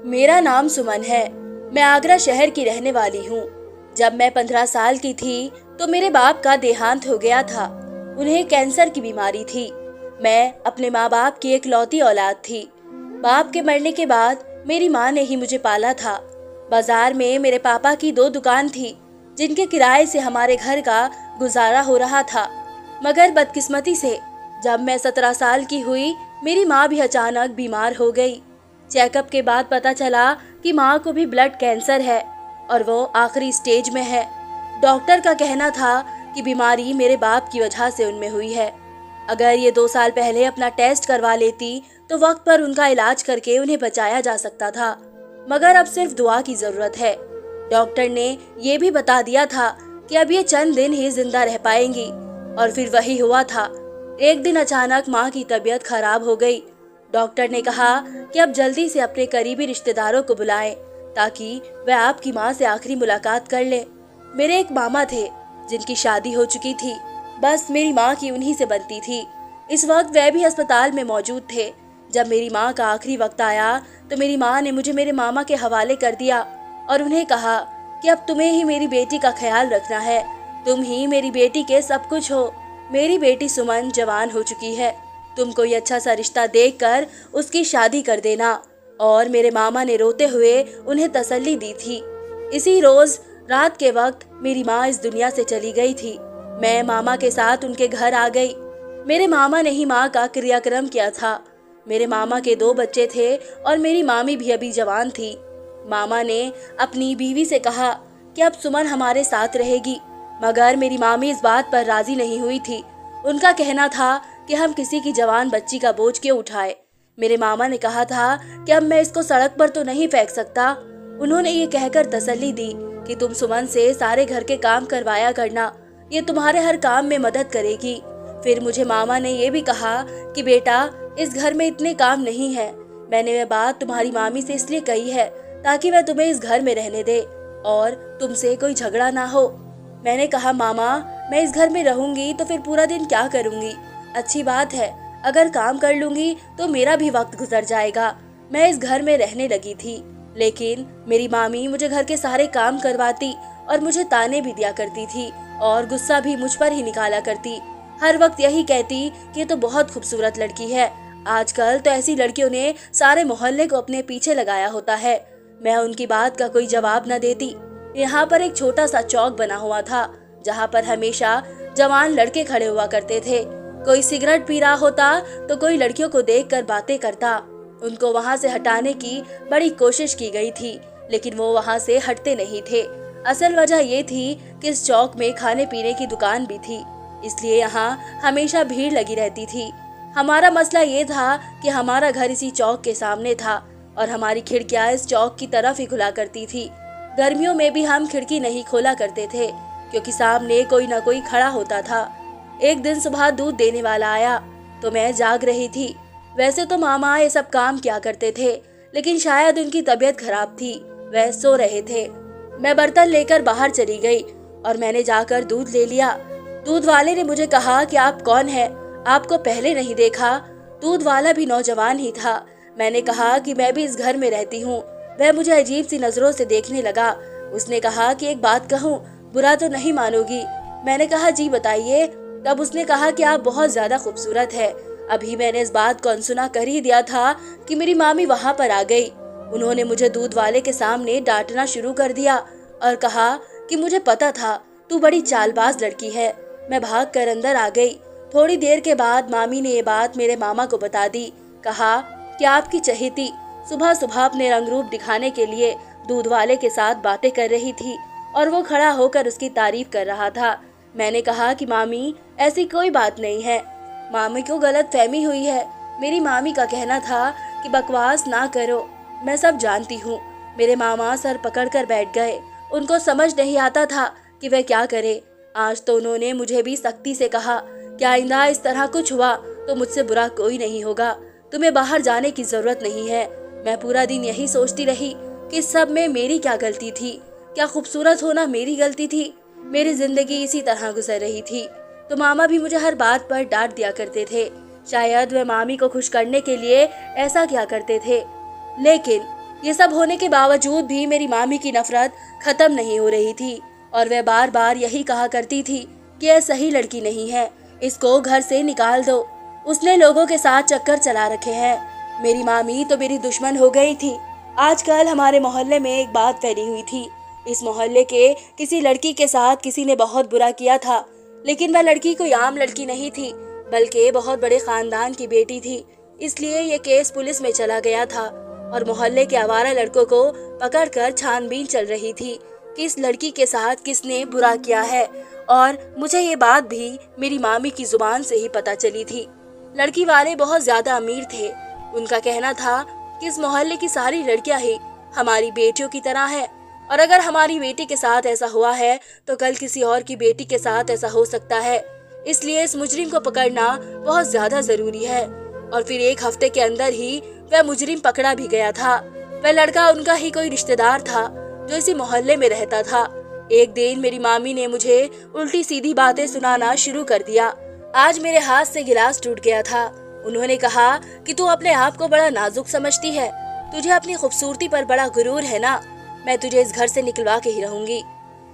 मेरा नाम सुमन है। मैं आगरा शहर की रहने वाली हूँ। जब मैं 15 साल की थी तो मेरे बाप का देहांत हो गया था। उन्हें कैंसर की बीमारी थी। मैं अपने माँ बाप की एकलौती औलाद थी। बाप के मरने के बाद मेरी माँ ने ही मुझे पाला था। बाजार में मेरे पापा की 2 दुकान थी, जिनके किराए से हमारे घर का गुजारा हो रहा था। मगर बदकिस्मती से जब मैं 17 साल की हुई, मेरी माँ भी अचानक बीमार हो गई। चेकअप के बाद पता चला कि माँ को भी ब्लड कैंसर है और वो आखिरी स्टेज में है। डॉक्टर का कहना था कि बीमारी मेरे बाप की वजह से उनमें हुई है। अगर ये 2 साल पहले अपना टेस्ट करवा लेती तो वक्त पर उनका इलाज करके उन्हें बचाया जा सकता था। मगर अब सिर्फ दुआ की जरूरत है। डॉक्टर ने ये भी बता दिया था कि अब ये चंद दिन ही जिंदा रह पाएंगी। और फिर वही हुआ था। एक दिन अचानक माँ की तबीयत खराब हो गई। डॉक्टर ने कहा कि अब जल्दी से अपने करीबी रिश्तेदारों को बुलाएं ताकि वह आपकी माँ से आखिरी मुलाकात कर ले। मेरे एक मामा थे जिनकी शादी हो चुकी थी। बस मेरी माँ की उन्हीं से बनती थी। इस वक्त वह भी अस्पताल में मौजूद थे। जब मेरी माँ का आखिरी वक्त आया तो मेरी माँ ने मुझे मेरे मामा के हवाले कर दिया और उन्हें कहा कि अब तुम्हें ही मेरी बेटी का ख्याल रखना है। तुम ही मेरी बेटी के सब कुछ हो। मेरी बेटी सुमन जवान हो चुकी है। तुम कोई अच्छा सा रिश्ता देखकर उसकी शादी कर देना। और मेरे मामा ने रोते हुए उन्हें तसल्ली दी थी। इसी रोज रात के वक्त मेरी माँ इस दुनिया से चली गई थी। मैं मामा के साथ उनके घर आ गई। मेरे मामा ने ही माँ का क्रियाक्रम किया था। मेरे मामा के 2 बच्चे थे और मेरी मामी भी अभी जवान थी। मामा ने अपनी बीवी से कहा कि अब सुमन हमारे साथ रहेगी, मगर मेरी मामी इस बात पर राजी नहीं हुई थी। उनका कहना था कि हम किसी की जवान बच्ची का बोझ क्यों उठाए। मेरे मामा ने कहा था कि अब मैं इसको सड़क पर तो नहीं फेंक सकता। उन्होंने ये कहकर तसल्ली दी कि तुम सुमन से सारे घर के काम करवाया करना, ये तुम्हारे हर काम में मदद करेगी। फिर मुझे मामा ने ये भी कहा कि बेटा, इस घर में इतने काम नहीं है। मैंने वह बात तुम्हारी मामी से इसलिए कही है ताकि वह तुम्हें इस घर में रहने दे और तुमसे कोई झगड़ा ना हो। मैंने कहा मामा, मैं इस घर में रहूंगी तो फिर पूरा दिन क्या करूंगी। अच्छी बात है, अगर काम कर लूंगी तो मेरा भी वक्त गुजर जाएगा। मैं इस घर में रहने लगी थी, लेकिन मेरी मामी मुझे घर के सारे काम करवाती और मुझे ताने भी दिया करती थी और गुस्सा भी मुझ पर ही निकाला करती। हर वक्त यही कहती कि ये तो बहुत खूबसूरत लड़की है। आजकल तो ऐसी लड़कियों ने सारे मोहल्ले को अपने पीछे लगाया होता है। मैं उनकी बात का कोई जवाब न देती। यहाँ पर एक छोटा सा चौक बना हुआ था जहाँ पर हमेशा जवान लड़के खड़े हुआ करते थे। कोई सिगरेट पी रहा होता तो कोई लड़कियों को देखकर बातें करता। उनको वहाँ से हटाने की बड़ी कोशिश की गई थी, लेकिन वो वहाँ से हटते नहीं थे। असल वजह ये थी कि इस चौक में खाने पीने की दुकान भी थी, इसलिए यहाँ हमेशा भीड़ लगी रहती थी। हमारा मसला ये था कि हमारा घर इसी चौक के सामने था और हमारी खिड़कियाँ इस चौक की तरफ ही खुला करती थी। गर्मियों में भी हम खिड़की नहीं खोला करते थे क्योंकि सामने कोई न कोई खड़ा होता था। एक दिन सुबह दूध देने वाला आया तो मैं जाग रही थी। वैसे तो मामा ये सब काम किया करते थे, लेकिन शायद उनकी तबीयत खराब थी, वह सो रहे थे। मैं बर्तन लेकर बाहर चली गई और मैंने जाकर दूध ले लिया। दूध वाले ने मुझे कहा कि आप कौन हैं? आपको पहले नहीं देखा। दूध वाला भी नौजवान ही था। मैंने कहा कि मैं भी इस घर में रहती हूँ। वह मुझे अजीब सी नजरों से देखने लगा। उसने कहा कि एक बात कहूँ, बुरा तो नहीं मानोगी? मैंने कहा जी बताइए। तब उसने कहा कि आप बहुत ज्यादा खूबसूरत है। अभी मैंने इस बात को अनसुना कर ही दिया था कि मेरी मामी वहाँ पर आ गई। उन्होंने मुझे दूध वाले के सामने डांटना शुरू कर दिया और कहा कि मुझे पता था तू बड़ी चालबाज लड़की है। मैं भाग कर अंदर आ गई। थोड़ी देर के बाद मामी ने ये बात मेरे मामा को बता दी। कहा कि आपकी चहेती सुबह सुबह अपने रंग रूप दिखाने के लिए दूध वाले के साथ बातें कर रही थी और वो खड़ा होकर उसकी तारीफ कर रहा था। मैंने कहा कि मामी, ऐसी कोई बात नहीं है। मामी को गलत फहमी हुई है। मेरी मामी का कहना था कि बकवास ना करो, मैं सब जानती हूँ। मेरे मामा सर पकड़कर बैठ गए। उनको समझ नहीं आता था कि वह क्या करे। आज तो उन्होंने मुझे भी सख्ती से कहा कि आइंदा इस तरह कुछ हुआ तो मुझसे बुरा कोई नहीं होगा। तुम्हें बाहर जाने की जरूरत नहीं है। मैं पूरा दिन यही सोचती रही कि सब में मेरी क्या गलती थी। क्या खूबसूरत होना मेरी गलती थी? मेरी जिंदगी इसी तरह गुजर रही थी। तो मामा भी मुझे हर बात पर डांट दिया करते थे। शायद वह मामी को खुश करने के लिए ऐसा क्या करते थे, लेकिन ये सब होने के बावजूद भी मेरी मामी की नफरत खत्म नहीं हो रही थी और वह बार बार यही कहा करती थी कि यह सही लड़की नहीं है, इसको घर से निकाल दो, उसने लोगों के साथ चक्कर चला रखे हैं। मेरी मामी तो मेरी दुश्मन हो गई थी। आजकल हमारे मोहल्ले में एक बात फैली हुई थी। इस मोहल्ले के किसी लड़की के साथ किसी ने बहुत बुरा किया था, लेकिन वह लड़की कोई आम लड़की नहीं थी, बल्कि बहुत बड़े खानदान की बेटी थी। इसलिए ये केस पुलिस में चला गया था और मोहल्ले के आवारा लड़कों को पकड़कर छानबीन चल रही थी कि इस लड़की के साथ किसने बुरा किया है। और मुझे ये बात भी मेरी मामी की जुबान से ही पता चली थी। लड़की वाले बहुत ज्यादा अमीर थे। उनका कहना था कि इस मोहल्ले की सारी लड़कियां ही हमारी बेटियों की तरह है और अगर हमारी बेटी के साथ ऐसा हुआ है तो कल किसी और की बेटी के साथ ऐसा हो सकता है। इसलिए इस मुजरिम को पकड़ना बहुत ज्यादा जरूरी है। और फिर एक हफ्ते के अंदर ही वह मुजरिम पकड़ा भी गया था। वह लड़का उनका ही कोई रिश्तेदार था जो इसी मोहल्ले में रहता था। एक दिन मेरी मामी ने मुझे उल्टी सीधी बातें सुनाना शुरू कर दिया। आज मेरे हाथ से गिलास टूट गया था। उन्होंने कहा कि तू अपने आप को बड़ा नाजुक समझती है, तुझे अपनी खूबसूरती पर बड़ा गुरूर है ना, मैं तुझे इस घर से निकलवा के ही रहूंगी।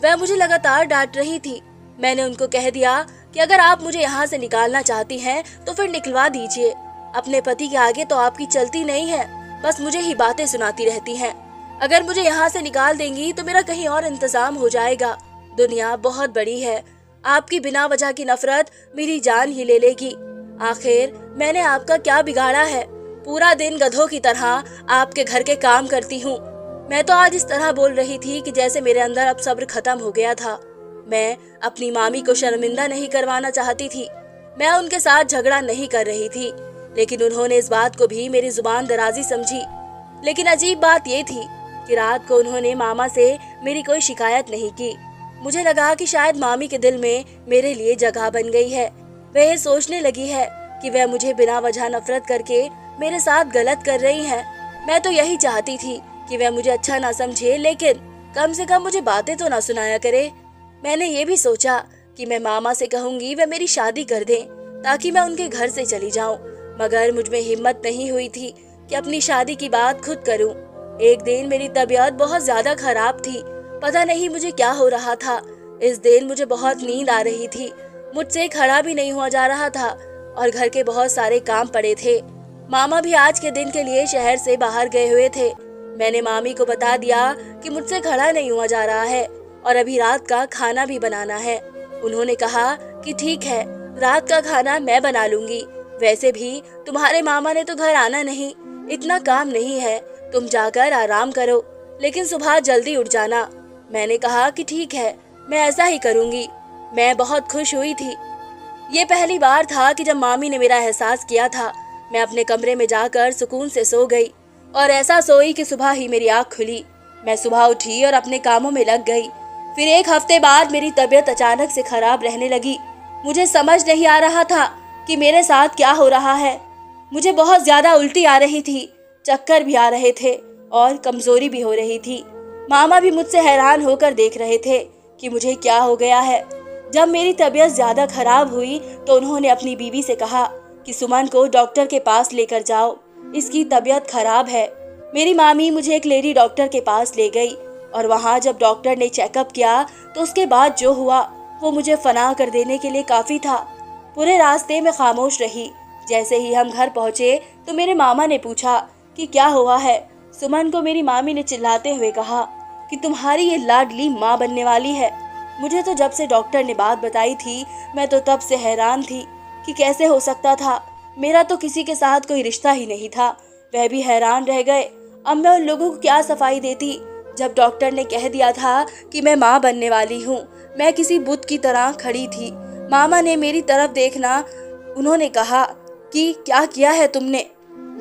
वह मुझे लगातार डांट रही थी। मैंने उनको कह दिया कि अगर आप मुझे यहाँ से निकालना चाहती हैं तो फिर निकलवा दीजिए। अपने पति के आगे तो आपकी चलती नहीं है, बस मुझे ही बातें सुनाती रहती हैं। अगर मुझे यहाँ से निकाल देंगी तो मेरा कहीं और इंतजाम हो जाएगा। दुनिया बहुत बड़ी है, आपकी बिना वजह की नफरत मेरी जान ही ले लेगी। आखिर मैंने आपका क्या बिगाड़ा है? पूरा दिन गधों की तरह आपके घर के काम करती हूँ। मैं तो आज इस तरह बोल रही थी कि जैसे मेरे अंदर अब सब्र खत्म हो गया था। मैं अपनी मामी को शर्मिंदा नहीं करवाना चाहती थी। मैं उनके साथ झगड़ा नहीं कर रही थी, लेकिन उन्होंने इस बात को भी मेरी जुबान दराजी समझी। लेकिन अजीब बात ये थी कि रात को उन्होंने मामा से मेरी कोई शिकायत नहीं की। मुझे लगा कि शायद मामी के दिल में मेरे लिए जगह बन गई है। वह ये सोचने लगी है कि वह मुझे बिना वजह नफरत करके मेरे साथ गलत कर रही है। मैं तो यही चाहती थी कि वह मुझे अच्छा ना समझे, लेकिन कम से कम मुझे बातें तो ना सुनाया करे। मैंने ये भी सोचा कि मैं मामा से कहूंगी वह मेरी शादी कर दें ताकि मैं उनके घर से चली जाऊं, मगर मुझ में हिम्मत नहीं हुई थी कि अपनी शादी की बात खुद करूं। एक दिन मेरी तबीयत बहुत ज्यादा खराब थी, पता नहीं मुझे क्या हो रहा था। इस दिन मुझे बहुत नींद आ रही थी, मुझसे खड़ा भी नहीं हुआ जा रहा था और घर के बहुत सारे काम पड़े थे। मामा भी आज के दिन के लिए शहर से बाहर गए हुए थे। मैंने मामी को बता दिया कि मुझसे खड़ा नहीं हुआ जा रहा है और अभी रात का खाना भी बनाना है। उन्होंने कहा कि ठीक है, रात का खाना मैं बना लूंगी। वैसे भी तुम्हारे मामा ने तो घर आना नहीं, इतना काम नहीं है, तुम जाकर आराम करो, लेकिन सुबह जल्दी उठ जाना। मैंने कहा कि ठीक है, मैं ऐसा ही करूंगी। मैं बहुत खुश हुई थी। ये पहली बार था कि जब मामी ने मेरा एहसास किया था। मैं अपने कमरे में जाकर सुकून से सो गई और ऐसा सोई कि सुबह ही मेरी आँख खुली। मैं सुबह उठी और अपने कामों में लग गई। फिर एक हफ्ते बाद मेरी तबीयत अचानक से खराब रहने लगी। मुझे समझ नहीं आ रहा था कि मेरे साथ क्या हो रहा है। मुझे बहुत ज्यादा उल्टी आ रही थी, चक्कर भी आ रहे थे और कमजोरी भी हो रही थी। मामा भी मुझसे हैरान होकर देख रहे थे कि मुझे क्या हो गया है। जब मेरी तबीयत ज्यादा खराब हुई तो उन्होंने अपनी बीवी से कहा कि सुमन को डॉक्टर के पास लेकर जाओ, इसकी तबीयत खराब है। मेरी मामी मुझे एक लेडी डॉक्टर के पास ले गई और वहाँ जब डॉक्टर ने चेकअप किया तो उसके बाद जो हुआ वो मुझे फना कर देने के लिए काफी था। पूरे रास्ते में खामोश रही। जैसे ही हम घर पहुँचे तो मेरे मामा ने पूछा कि क्या हुआ है। सुमन को मेरी मामी ने चिल्लाते हुए कहा कि तुम्हारी ये लाडली माँ बनने वाली है। मुझे तो जब से डॉक्टर ने बात बताई थी मैं तो तब से हैरान थी कि कैसे हो सकता था। मेरा तो किसी के साथ कोई रिश्ता ही नहीं था। वह भी हैरान रह गए। अब मैं उन लोगों को क्या सफाई देती जब डॉक्टर ने कह दिया था कि मैं माँ बनने वाली हूँ। मैं किसी बुत की तरह खड़ी थी। मामा ने मेरी तरफ देखना, उन्होंने कहा कि क्या किया है तुमने।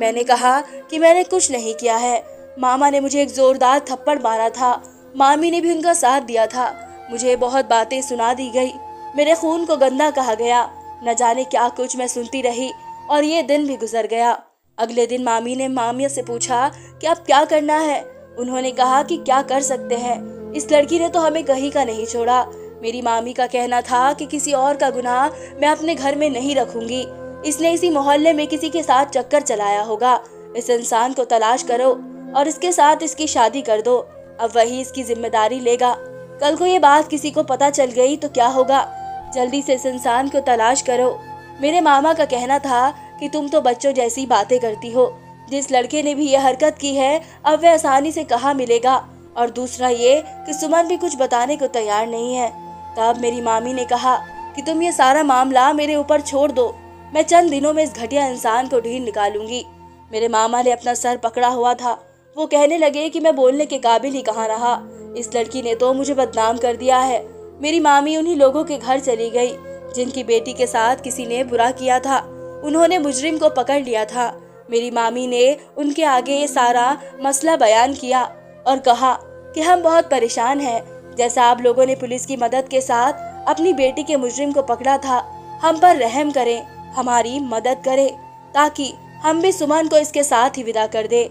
मैंने कहा कि मैंने कुछ नहीं किया है। मामा ने मुझे एक जोरदार थप्पड़ मारा था। मामी ने भी उनका साथ दिया था। मुझे बहुत बातें सुना दी गई। मेरे खून को गंदा कहा गया। न जाने क्या कुछ मैं सुनती रही और ये दिन भी गुजर गया। अगले दिन मामी ने मामिया से पूछा कि अब क्या करना है। उन्होंने कहा कि क्या कर सकते हैं, इस लड़की ने तो हमें कहीं का नहीं छोड़ा। मेरी मामी का कहना था कि किसी और का गुनाह मैं अपने घर में नहीं रखूंगी। इसने इसी मोहल्ले में किसी के साथ चक्कर चलाया होगा। इस इंसान को तलाश करो। और इसके साथ इसकी शादी कर दो। अब वही इसकी जिम्मेदारी लेगा। कल को ये बात किसी को पता चल गई तो क्या होगा? जल्दी से इस इंसान को तलाश करो। मेरे मामा का कहना था कि तुम तो बच्चों जैसी बातें करती हो। जिस लड़के ने भी ये हरकत की है अब वह आसानी से कहाँ मिलेगा। और दूसरा ये कि सुमन भी कुछ बताने को तैयार नहीं है। तब मेरी मामी ने कहा कि तुम ये सारा मामला मेरे ऊपर छोड़ दो, मैं चंद दिनों में इस घटिया इंसान को ढूंढ निकालूंगी। मेरे मामा ने अपना सर पकड़ा हुआ था। वो कहने लगे कि मैं बोलने के काबिल ही कहाँ रहा। इस लड़की ने तो मुझे बदनाम कर दिया है। मेरी मामी उन्हीं लोगों के घर चली गई जिनकी बेटी के साथ किसी ने बुरा किया था। उन्होंने मुजरिम को पकड़ लिया था। मेरी मामी ने उनके आगे ये सारा मसला बयान किया और कहा कि हम बहुत परेशान हैं। जैसा आप लोगों ने पुलिस की मदद के साथ अपनी बेटी के मुजरिम को पकड़ा था, हम पर रहम करें, हमारी मदद करें ताकि हम भी सुमन को इसके साथ ही विदा कर दे।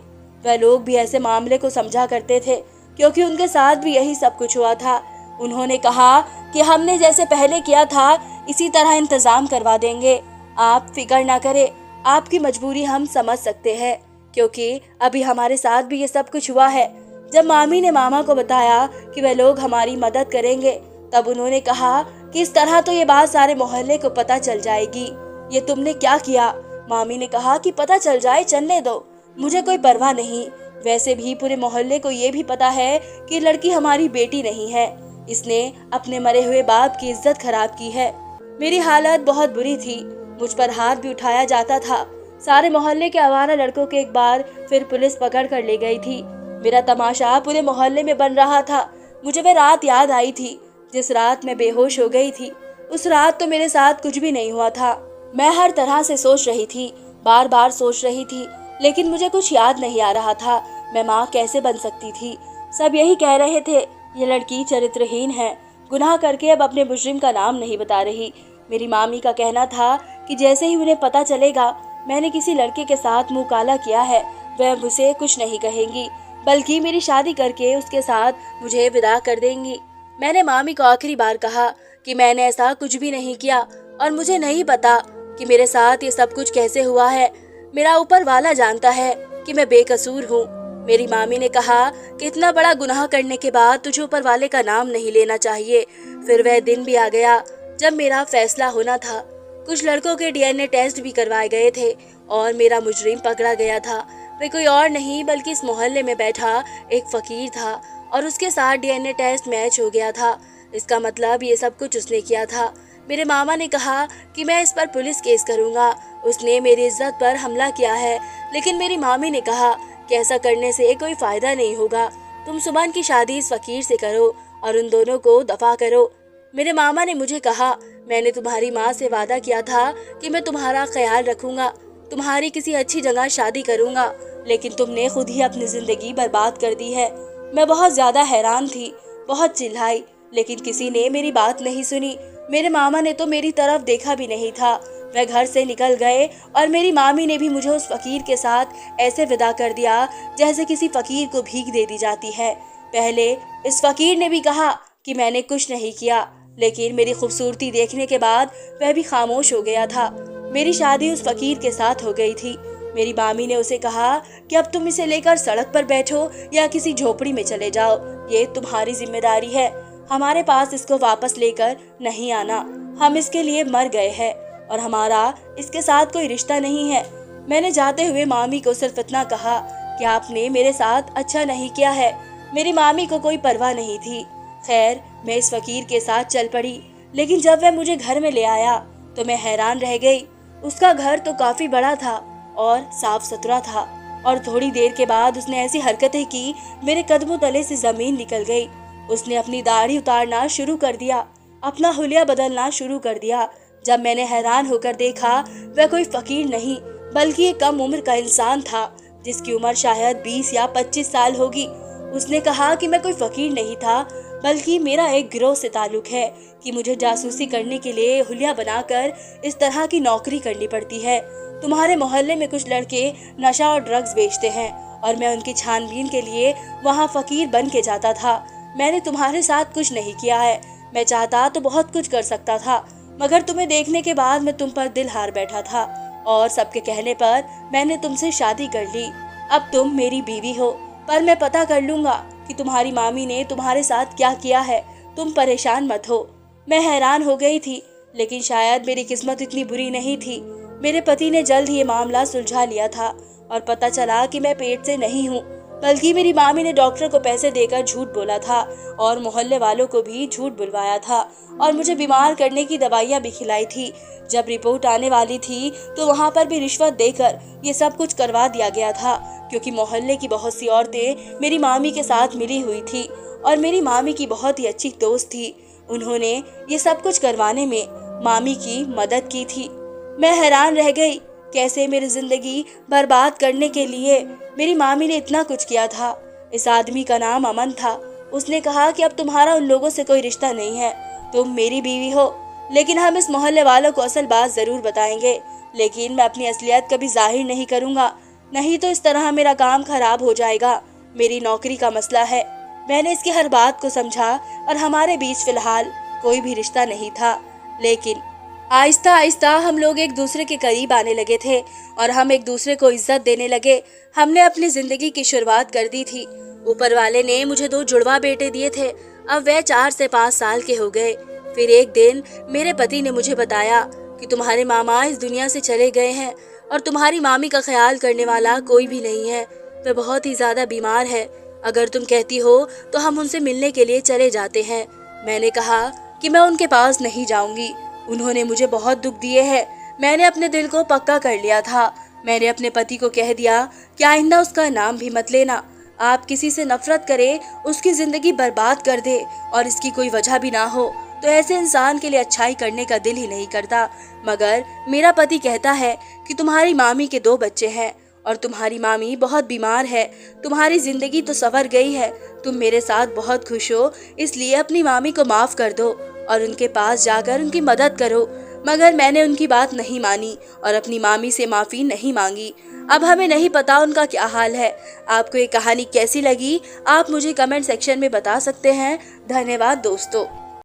वह लोग भी ऐसे मामले को समझा करते थे क्योंकि उनके साथ भी यही सब कुछ हुआ था। उन्होंने कहा कि हमने जैसे पहले किया था इसी तरह इंतजाम करवा देंगे, आप फिक्र ना करें, आपकी मजबूरी हम समझ सकते हैं क्योंकि अभी हमारे साथ भी ये सब कुछ हुआ है। जब मामी ने मामा को बताया कि वह लोग हमारी मदद करेंगे तब उन्होंने कहा कि इस तरह तो ये बात सारे मोहल्ले को पता चल जाएगी। ये तुमने क्या किया? मामी ने कहा कि पता चल जाए, चलने दो, मुझे कोई परवाह नहीं। वैसे भी पूरे मोहल्ले को ये भी पता है कि लड़की हमारी बेटी नहीं है, इसने अपने मरे हुए बाप की इज्जत खराब की है। मेरी हालत बहुत बुरी थी, मुझ पर हाथ भी उठाया जाता था। सारे मोहल्ले के आवारा लड़कों के एक बार फिर पुलिस पकड़ कर ले गई थी। मेरा तमाशा पूरे मोहल्ले में बन रहा था। मुझे वह रात याद आई थी जिस रात मैं बेहोश हो गई थी। उस रात तो मेरे साथ कुछ भी नहीं हुआ था। मैं हर तरह से सोच रही थी, बार बार सोच रही थी, लेकिन मुझे कुछ याद नहीं आ रहा था। मैं माँ कैसे बन सकती थी? सब यही कह रहे थे, ये लड़की चरित्रहीन है, गुनाह करके अब अपने मुजरिम का नाम नहीं बता रही। मेरी मामी का कहना था कि जैसे ही उन्हें पता चलेगा मैंने किसी लड़के के साथ मुंह काला किया है, वह मुझसे कुछ नहीं कहेंगी, बल्कि मेरी शादी करके उसके साथ मुझे विदा कर देंगी। मैंने मामी को आखिरी बार कहा कि मैंने ऐसा कुछ भी नहीं किया और मुझे नहीं पता कि मेरे साथ ये सब कुछ कैसे हुआ है। मेरा ऊपर वाला जानता है कि मैं बेकसूर हूँ। मेरी मामी ने कहा कि इतना बड़ा गुनाह करने के बाद तुझे ऊपर वाले का नाम नहीं लेना चाहिए। फिर वह दिन भी आ गया जब मेरा फैसला होना था। कुछ लड़कों के डीएनए टेस्ट भी करवाए गए थे और मेरा मुजरिम पकड़ा गया था। वह कोई और नहीं बल्कि इस मोहल्ले में बैठा एक फकीर था और उसके साथ डीएनए टेस्ट मैच हो गया था। इसका मतलब ये सब कुछ उसने किया था। मेरे मामा ने कहा कि मैं इस पर पुलिस केस करूंगा, उसने मेरी इज्जत पर हमला किया है। लेकिन मेरी मामी ने कहा कि ऐसा करने से कोई फायदा नहीं होगा, तुम सुमन की शादी इस फकीर से करो और उन दोनों को दफा करो। मेरे मामा ने मुझे कहा, मैंने तुम्हारी माँ से वादा किया था कि मैं तुम्हारा ख्याल रखूंगा, तुम्हारी किसी अच्छी जगह शादी करूंगा, लेकिन तुमने खुद ही अपनी जिंदगी बर्बाद कर दी है। मैं बहुत ज्यादा हैरान थी, बहुत चिल्लाई, लेकिन किसी ने मेरी बात नहीं सुनी। मेरे मामा ने तो मेरी तरफ देखा भी नहीं था। वह घर से निकल गए और मेरी मामी ने भी मुझे उस फकीर के साथ ऐसे विदा कर दिया जैसे किसी फकीर को भीख दे दी जाती है। पहले इस फकीर ने भी कहा कि मैंने कुछ नहीं किया, लेकिन मेरी खूबसूरती देखने के बाद वह भी खामोश हो गया था। मेरी शादी उस फकीर के साथ हो गई थी। मेरी मामी ने उसे कहा कि अब तुम इसे लेकर सड़क पर बैठो या किसी झोपड़ी में चले जाओ, ये तुम्हारी जिम्मेदारी है, हमारे पास इसको वापस लेकर नहीं आना। हम इसके लिए मर गए हैं और हमारा इसके साथ कोई रिश्ता नहीं है। मैंने जाते हुए मामी को सिर्फ इतना कहा कि आपने मेरे साथ अच्छा नहीं किया है। मेरी मामी को कोई परवाह नहीं थी। खैर, मैं इस फकीर के साथ चल पड़ी, लेकिन जब वह मुझे घर में ले आया तो मैं हैरान रह गई। उसका घर तो काफी बड़ा था और साफ सुथरा था, और थोड़ी देर के बाद उसने ऐसी हरकतें की मेरे कदमों तले से जमीन निकल गई। उसने अपनी दाढ़ी उतारना शुरू कर दिया, अपना हुलिया बदलना शुरू कर दिया। जब मैंने हैरान होकर देखा, वह कोई फकीर नहीं बल्कि एक कम उम्र का इंसान था जिसकी उम्र शायद 20 या 25 साल होगी। उसने कहा कि मैं कोई फकीर नहीं था बल्कि मेरा एक गिरोह से ताल्लुक है कि मुझे जासूसी करने के लिए हुलिया बनाकर इस तरह की नौकरी करनी पड़ती है। तुम्हारे मोहल्ले में कुछ लड़के नशा और ड्रग्स बेचते हैं और मैं उनकी छानबीन के लिए वहाँ फकीर बन के जाता था। मैंने तुम्हारे साथ कुछ नहीं किया है। मैं चाहता तो बहुत कुछ कर सकता था, मगर तुम्हें देखने के बाद मैं तुम पर दिल हार बैठा था और सबके कहने पर मैंने तुमसे शादी कर ली। अब तुम मेरी बीवी हो पर मैं पता कर लूंगा कि तुम्हारी मामी ने तुम्हारे साथ क्या किया है। तुम परेशान मत हो। मैं हैरान हो गई थी, लेकिन शायद मेरी किस्मत इतनी बुरी नहीं थी। मेरे पति ने जल्द ही ये मामला सुलझा लिया था और पता चला कि मैं पेट से नहीं हूँ, बल्कि मेरी मामी ने डॉक्टर को पैसे देकर झूठ बोला था और मोहल्ले वालों को भी झूठ बुलवाया था और मुझे बीमार करने की दवाइयाँ भी खिलाई थी। जब रिपोर्ट आने वाली थी तो वहाँ पर भी रिश्वत देकर ये सब कुछ करवा दिया गया था, क्योंकि मोहल्ले की बहुत सी औरतें मेरी मामी के साथ मिली हुई थी और मेरी मामी की बहुत ही अच्छी दोस्त थी। उन्होंने ये सब कुछ करवाने में मामी की मदद की थी। मैं हैरान रह गई, कैसे मेरी जिंदगी बर्बाद करने के लिए मेरी मामी ने इतना कुछ किया था। इस आदमी का नाम अमन था। उसने कहा कि अब तुम्हारा उन लोगों से कोई रिश्ता नहीं है, तुम मेरी बीवी हो, लेकिन हम इस मोहल्ले वालों को असल बात जरूर बताएंगे, लेकिन मैं अपनी असलियत कभी जाहिर नहीं करूंगा, नहीं तो इस तरह मेरा काम खराब हो जाएगा। मेरी नौकरी का मसला है। मैंने इसकी हर बात को समझा और हमारे बीच फिलहाल कोई भी रिश्ता नहीं था, लेकिन आहिस्ता आहिस्ता हम लोग एक दूसरे के करीब आने लगे थे और हम एक दूसरे को इज्जत देने लगे। हमने अपनी जिंदगी की शुरुआत कर दी थी। ऊपर वाले ने मुझे 2 जुड़वा बेटे दिए थे। अब वह 4 से 5 साल के हो गए। फिर एक दिन मेरे पति ने मुझे बताया कि तुम्हारे मामा इस दुनिया से चले गए हैं और तुम्हारी मामी का ख्याल करने वाला कोई भी नहीं है। वह बहुत ही ज्यादा बीमार है। अगर तुम कहती हो तो हम उनसे मिलने के लिए चले जाते हैं। मैंने कहा कि मैं उनके पास नहीं जाऊंगी। उन्होंने मुझे बहुत दुख दिए हैं। मैंने अपने दिल को पक्का कर लिया था। मैंने अपने पति को कह दिया कि आइंदा उसका नाम भी मत लेना। आप किसी से नफरत करें, उसकी जिंदगी बर्बाद कर दे और इसकी कोई वजह भी ना हो, तो ऐसे इंसान के लिए अच्छाई करने का दिल ही नहीं करता। मगर मेरा पति कहता है कि तुम्हारी मामी के 2 बच्चे हैं और तुम्हारी मामी बहुत बीमार है। तुम्हारी जिंदगी तो संवर गई है। तुम मेरे साथ बहुत खुश हो, इसलिए अपनी मामी को माफ कर दो और उनके पास जाकर उनकी मदद करो। मगर मैंने उनकी बात नहीं मानी और अपनी मामी से माफी नहीं मांगी। अब हमें नहीं पता उनका क्या हाल है। आपको ये कहानी कैसी लगी, आप मुझे कमेंट सेक्शन में बता सकते हैं। धन्यवाद दोस्तों।